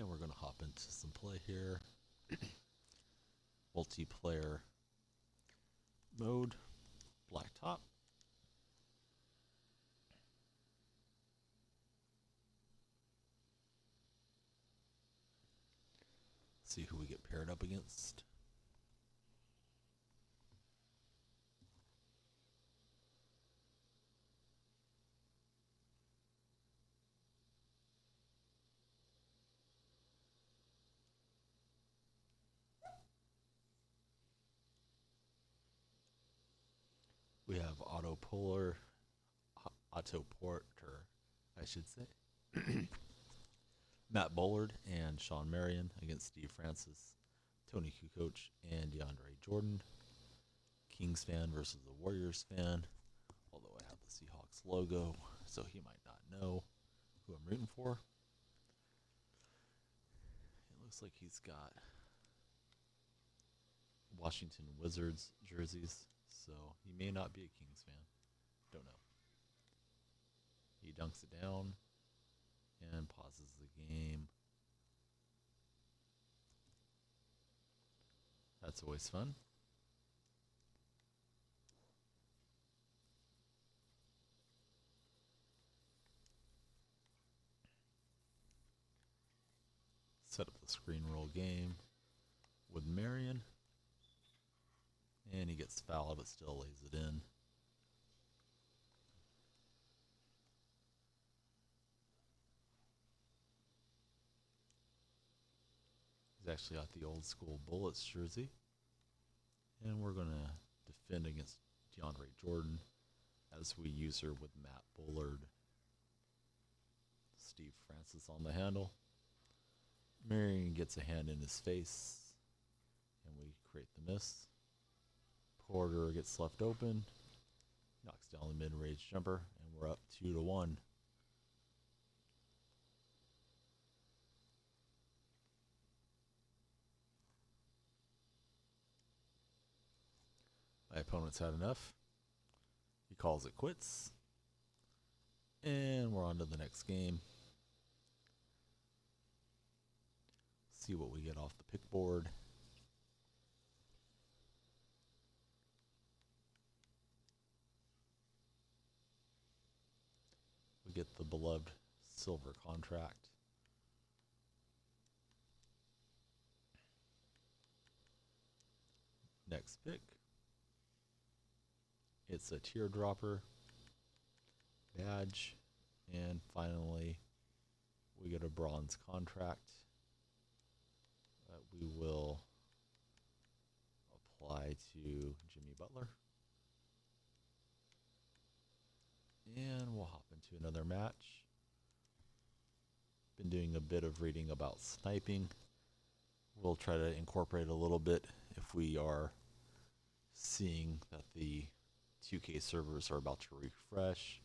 And we're going to hop into some play here. Multiplayer mode, blacktop. See who we get paired up against. We have auto porter, I should say. Matt Bullard and Sean Marion against Steve Francis, Tony Kukoc, and DeAndre Jordan. Kings fan versus the Warriors fan. Although I have the Seahawks logo, so he might not know who I'm rooting for. It looks like he's got Washington Wizards jerseys, so he may not be a Kings fan. Don't know. He dunks it down and pauses the game. That's always fun. Set up the screen roll game with Marion. And he gets fouled but still lays it in. He's actually got the old school Bullets jersey. And we're going to defend against DeAndre Jordan as we use her with Matt Bullard. Steve Francis on the handle. Marion gets a hand in his face. And we create the miss. Porter gets left open. Knocks down the mid-range jumper. And we're up 2-1. My opponent's had enough. He calls it quits. And we're on to the next game. See what we get off the pick board. We get the beloved silver contract. Next pick. It's a teardropper badge. And finally, we get a bronze contract that we will apply to Jimmy Butler. And we'll hop into another match. Been doing a bit of reading about sniping. We'll try to incorporate a little bit if we are seeing that the 2K servers are about to refresh.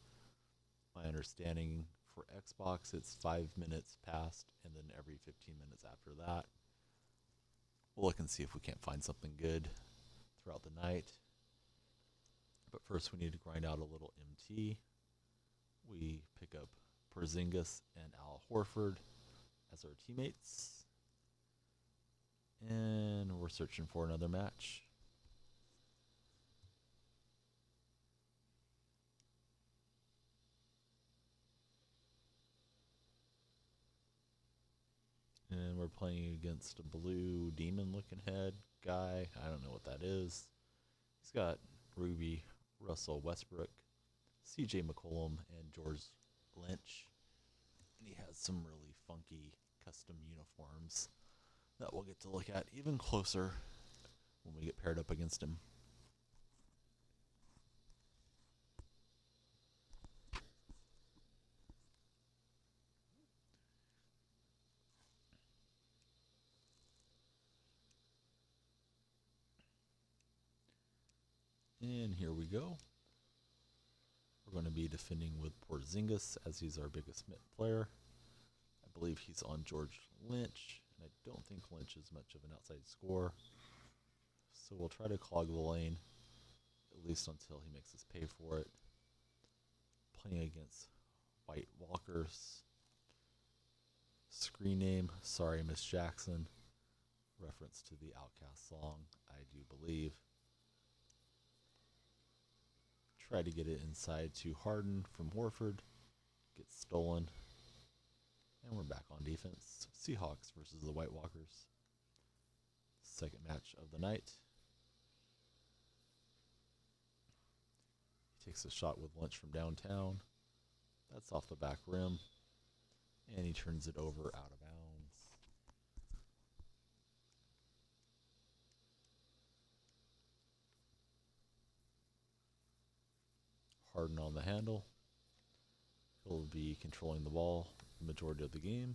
My understanding for Xbox, it's 5 minutes past, and then every 15 minutes after that. We'll look and see if we can't find something good throughout the night. But first we need to grind out a little MT. We pick up Porzingis and Al Horford as our teammates. And we're searching for another match. And we're playing against a blue demon looking head guy. I don't know what that is. He's got Ruby, Russell Westbrook, CJ McCollum, and George Lynch. And he has some really funky custom uniforms that we'll get to look at even closer when we get paired up against him. And here we go. We're going to be defending with Porzingis as he's our biggest player. I believe he's on George Lynch, and I don't think Lynch is much of an outside scorer. So we'll try to clog the lane, at least until he makes us pay for it. Playing against White Walkers. screen name, sorry Miss Jackson, reference to the Outcast song, I do believe. Try to get it inside to Harden from Horford. Gets stolen. And we're back on defense. Seahawks versus the White Walkers. Second match of the night. He takes a shot with Lynch from downtown. That's off the back rim. And he turns it over out of bounds. Harden on the handle. He'll be controlling the ball the majority of the game.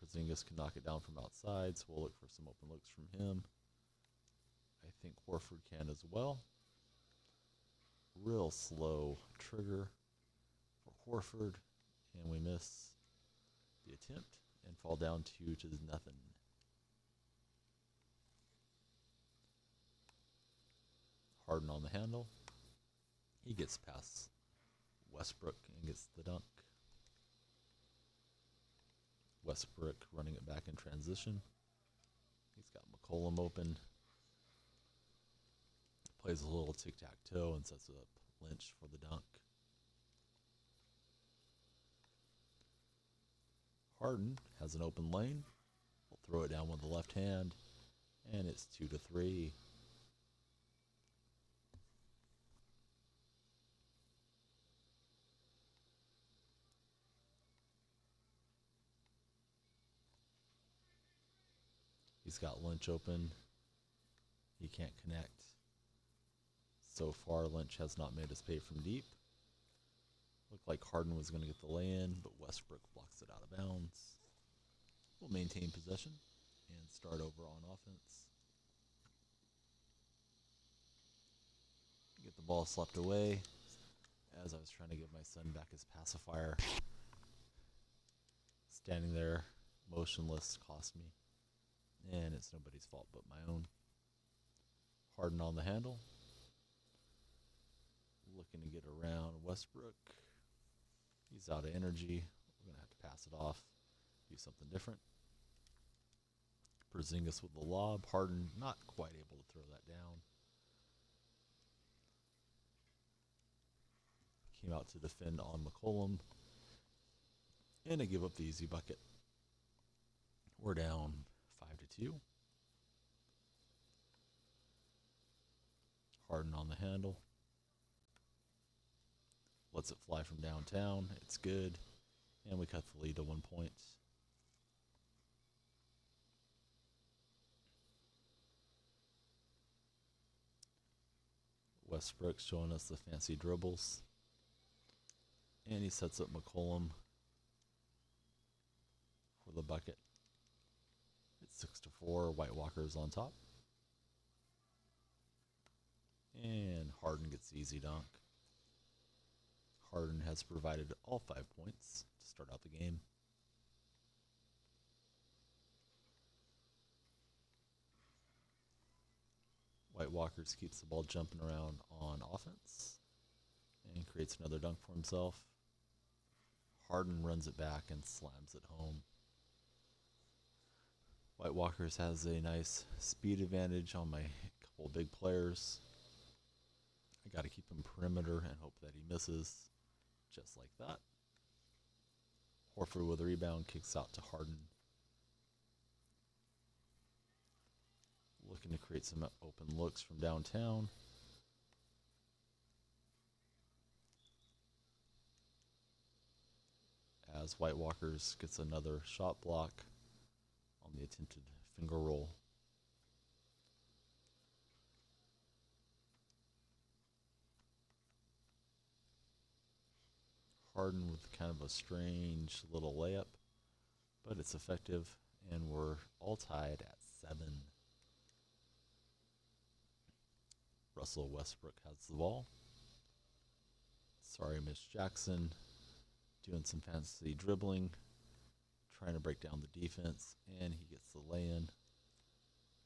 Porzingis can knock it down from outside, so we'll look for some open looks from him. I think Horford can as well. Real slow trigger for Horford, and we miss the attempt and fall down 2-0. Harden on the handle. He gets past Westbrook and gets the dunk. Westbrook running it back in transition. He's got McCollum open. Plays a little tic-tac-toe and sets up Lynch for the dunk. Harden has an open lane. He'll throw it down with the left hand, and it's 2-3. He's got Lynch open. He can't connect. So far, Lynch has not made us pay from deep. Looked like Harden was going to get the lay-in, but Westbrook blocks it out of bounds. We'll maintain possession and start over on offense. Get the ball slapped away as I was trying to give my son back his pacifier. Standing there, motionless, cost me. And it's nobody's fault but my own. Harden on the handle. Looking to get around Westbrook. He's out of energy. We're going to have to pass it off. Do something different. Porzingis with the lob. Harden not quite able to throw that down. Came out to defend on McCollum. And to give up the easy bucket. We're down 5-2. Harden on the handle. Lets it fly from downtown. It's good. And we cut the lead to 1 point. Westbrook's showing us the fancy dribbles. And he sets up McCollum for the bucket. It's 6-4. White Walkers on top. And Harden gets the easy dunk. Harden has provided all 5 points to start out the game. White Walkers keeps the ball jumping around on offense and creates another dunk for himself. Harden runs it back and slams it home. White Walkers has a nice speed advantage on my couple big players. I got to keep him perimeter and hope that he misses. Just like that. Horford with a rebound, kicks out to Harden. Looking to create some open looks from downtown. As White Walkers gets another shot block on the attempted finger roll. Harden with kind of a strange little layup, but it's effective, and we're all tied at 7. Russell Westbrook has the ball. Sorry, Miss Jackson. Doing some fancy dribbling, trying to break down the defense, and he gets the lay-in,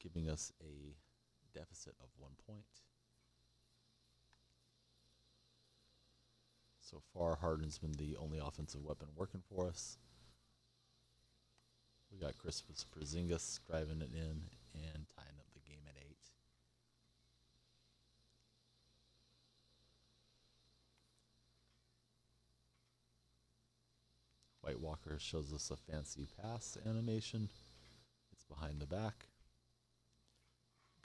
giving us a deficit of 1 point. So far, Harden's been the only offensive weapon working for us. We got Kristaps Porzingis driving it in and tying up the game at 8. White Walker shows us a fancy pass animation. It's behind the back.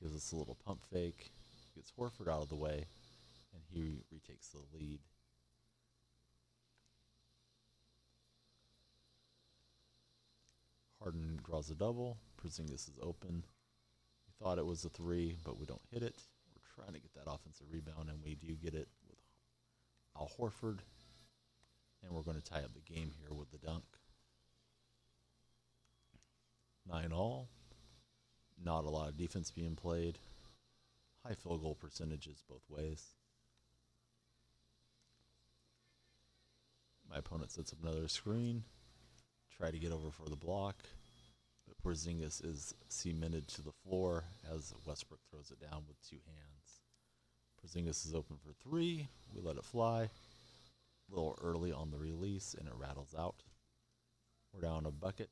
Gives us a little pump fake. Gets Horford out of the way, and he retakes the lead. Harden draws a double. Porzingis is open. We thought it was a 3, but we don't hit it. We're trying to get that offensive rebound, and we do get it with Al Horford. And we're going to tie up the game here with the dunk. 9-all. Not a lot of defense being played. High field goal percentages both ways. My opponent sets up another screen. Try to get over for the block. But Porzingis is cemented to the floor as Westbrook throws it down with 2 hands. Porzingis is open for 3. We let it fly. A little early on the release, and it rattles out. We're down a bucket.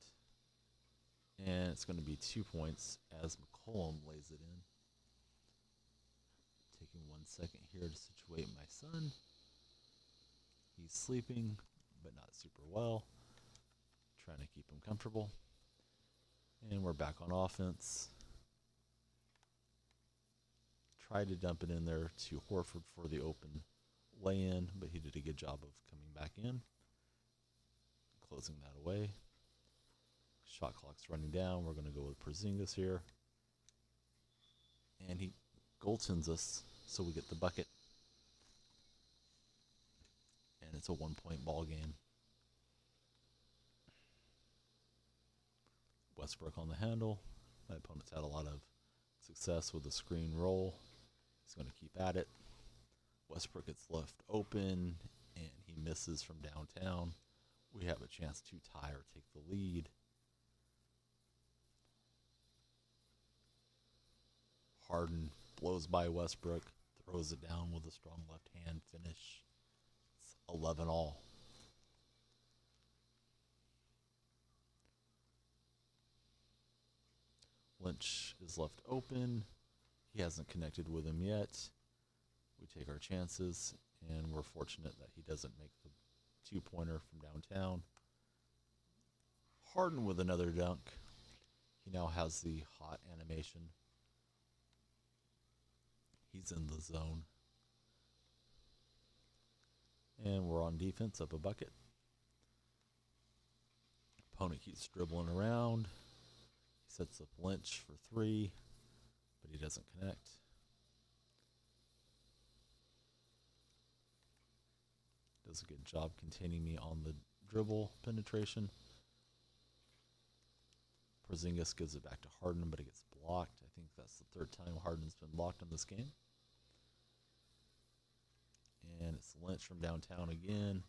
And it's going to be 2 points as McCollum lays it in. Taking 1 second here to situate my son. He's sleeping, but not super well. Trying to keep him comfortable. And we're back on offense. Tried to dump it in there to Horford for the open lay-in, but he did a good job of coming back in. Closing that away. Shot clock's running down. We're going to go with Porzingis here. And he goaltends us, so we get the bucket. And it's a 1-point ball game. Westbrook on the handle. My opponent's had a lot of success with the screen roll. He's going to keep at it. Westbrook gets left open, and he misses from downtown. We have a chance to tie or take the lead. Harden blows by Westbrook, throws it down with a strong left hand finish. It's 11-all. Lynch is left open. He hasn't connected with him yet. We take our chances, and we're fortunate that he doesn't make the 2-pointer from downtown. Harden with another dunk. He now has the hot animation. He's in the zone. And we're on defense, up a bucket. Opponent keeps dribbling around. He sets up Lynch for 3, but he doesn't connect. Does a good job containing me on the dribble penetration. Porzingis gives it back to Harden, but it gets blocked. I think that's the 3rd time Harden's been blocked in this game. And it's Lynch from downtown again.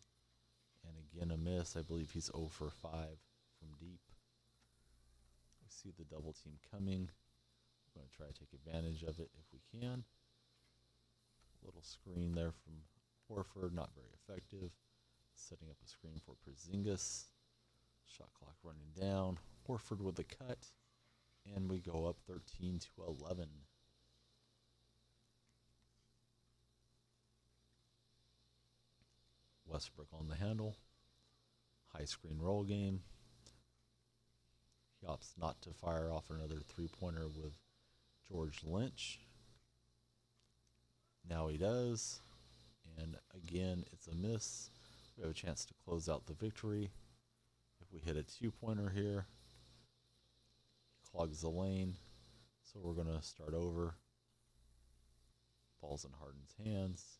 And again a miss. I believe he's 0 for 5 from deep. We see the double team coming. We're going to try to take advantage of it if we can. Little screen there from Horford, not very effective. Setting up a screen for Porzingis. Shot clock running down. Horford with the cut. And we go up 13-11. Westbrook on the handle. High screen roll game. He opts not to fire off another 3-pointer with George Lynch. Now he does. And again, it's a miss. We have a chance to close out the victory. If we hit a 2-pointer here, he clogs the lane. So we're going to start over. Ball's in Harden's hands.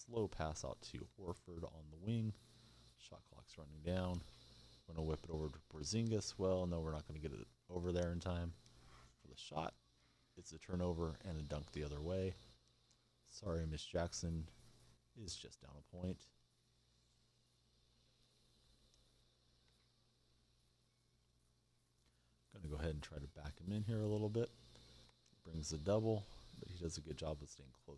Slow pass out to Horford on the wing. Shot clock's running down. We're going to whip it over to Porzingis. Well, no, we're not going to get it over there in time for the shot. It's a turnover and a dunk the other way. Sorry, Miss Jackson is just down a point. Going to go ahead and try to back him in here a little bit. Brings the double, but he does a good job of staying close